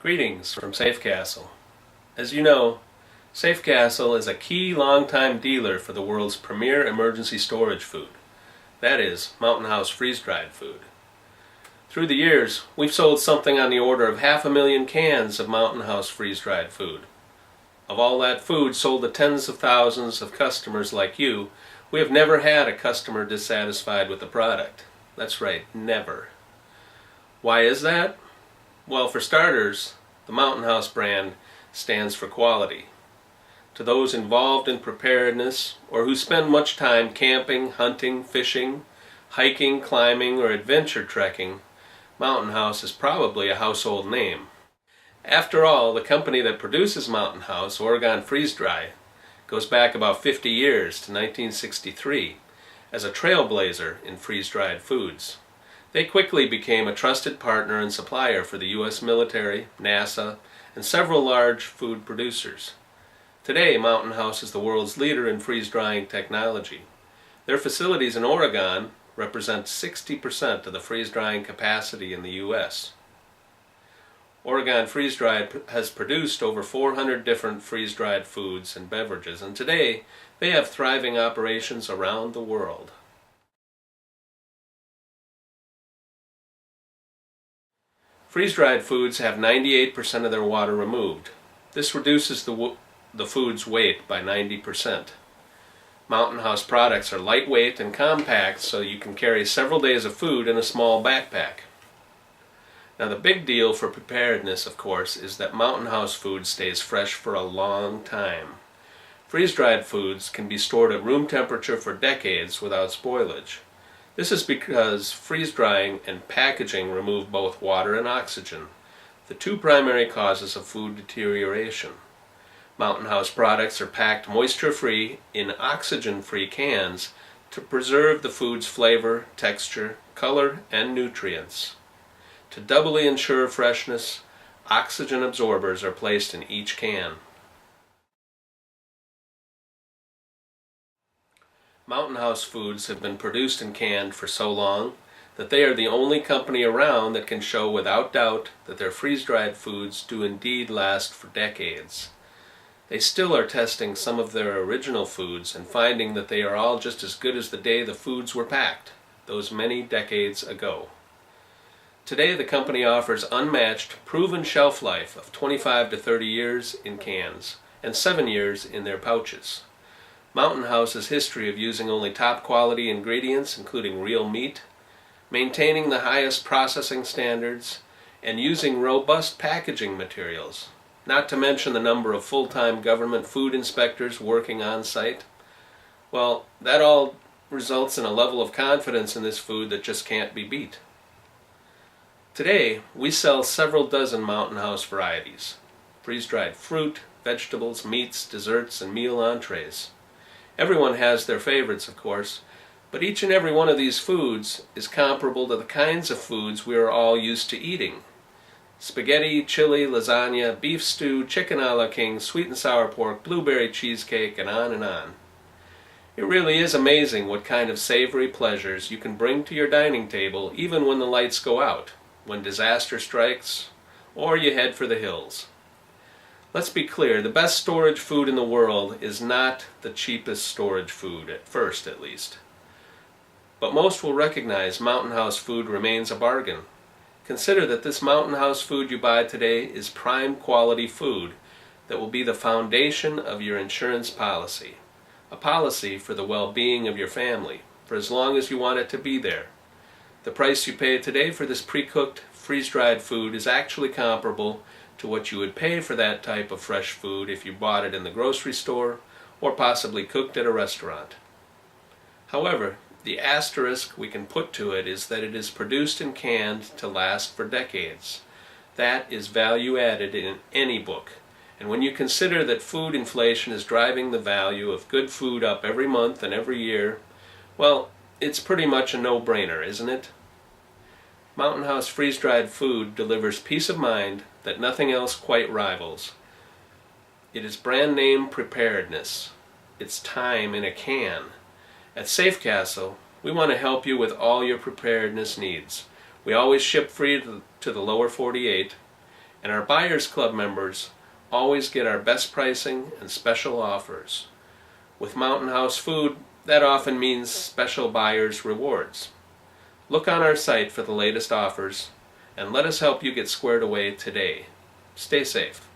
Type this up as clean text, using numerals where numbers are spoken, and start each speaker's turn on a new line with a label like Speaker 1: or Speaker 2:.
Speaker 1: Greetings from Safe Castle. As you know, Safe Castle is a key long-time dealer for the world's premier emergency storage food. That is, Mountain House freeze-dried food. Through the years, we've sold something on the order of 500,000 cans of Mountain House freeze-dried food. Of all that food sold to tens of thousands of customers like you, we have never had a customer dissatisfied with the product. That's right, never. Why is that? Well, for starters, the Mountain House brand stands for quality. To those involved in preparedness or who spend much time camping, hunting, fishing, hiking, climbing, or adventure trekking, Mountain House is probably a household name. After all, the company that produces Mountain House, Oregon Freeze Dry, goes back about 50 years to 1963 as a trailblazer in freeze-dried foods. They quickly became a trusted partner and supplier for the U.S. military, NASA, and several large food producers. Today, Mountain House is the world's leader in freeze-drying technology. Their facilities in Oregon represent 60% of the freeze-drying capacity in the U.S. Oregon Freeze Dried has produced over 400 different freeze-dried foods and beverages, and today they have thriving operations around the world. Freeze-dried foods have 98% of their water removed. This reduces the food's weight by 90%. Mountain House products are lightweight and compact, so you can carry several days of food in a small backpack. Now, the big deal for preparedness, of course, is that Mountain House food stays fresh for a long time. Freeze-dried foods can be stored at room temperature for decades without spoilage. This is because freeze-drying and packaging remove both water and oxygen, the two primary causes of food deterioration. Mountain House products are packed moisture-free in oxygen-free cans to preserve the food's flavor, texture, color, and nutrients. To doubly ensure freshness, oxygen absorbers are placed in each can. Mountain House foods have been produced and canned for so long that they are the only company around that can show without doubt that their freeze-dried foods do indeed last for decades. They still are testing some of their original foods and finding that they are all just as good as the day the foods were packed, those many decades ago. Today, the company offers unmatched, proven shelf life of 25 to 30 years in cans and 7 years in their pouches. Mountain House's history of using only top quality ingredients, including real meat, maintaining the highest processing standards, and using robust packaging materials, not to mention the number of full-time government food inspectors working on site, well, that all results in a level of confidence in this food that just can't be beat. Today, we sell several dozen Mountain House varieties: freeze-dried fruit, vegetables, meats, desserts, and meal entrees. Everyone has their favorites, of course, but each and every one of these foods is comparable to the kinds of foods we are all used to eating: spaghetti, chili, lasagna, beef stew, chicken a la king, sweet and sour pork, blueberry cheesecake, and on and on. It really is amazing what kind of savory pleasures you can bring to your dining table even when the lights go out, when disaster strikes, or you head for the hills. Let's be clear, the best storage food in the world is not the cheapest storage food, at first at least. But most will recognize Mountain House food remains a bargain. Consider that this Mountain House food you buy today is prime quality food that will be the foundation of your insurance policy. A policy for the well-being of your family, for as long as you want it to be there. The price you pay today for this pre-cooked, freeze-dried food is actually comparable to what you would pay for that type of fresh food if you bought it in the grocery store or possibly cooked at a restaurant. However, the asterisk we can put to it is that it is produced and canned to last for decades. That is value added in any book. And when you consider that food inflation is driving the value of good food up every month and every year, well, it's pretty much a no-brainer, isn't it? Mountain House freeze-dried food delivers peace of mind that nothing else quite rivals. It is brand name preparedness. It's time in a can. At Safe Castle, we want to help you with all your preparedness needs. We always ship free to the lower 48, And our Buyers Club members always get our best pricing and special offers. With Mountain House Food, that often means special buyers' rewards. Look on our site for the latest offers, and let us help you get squared away today. Stay safe.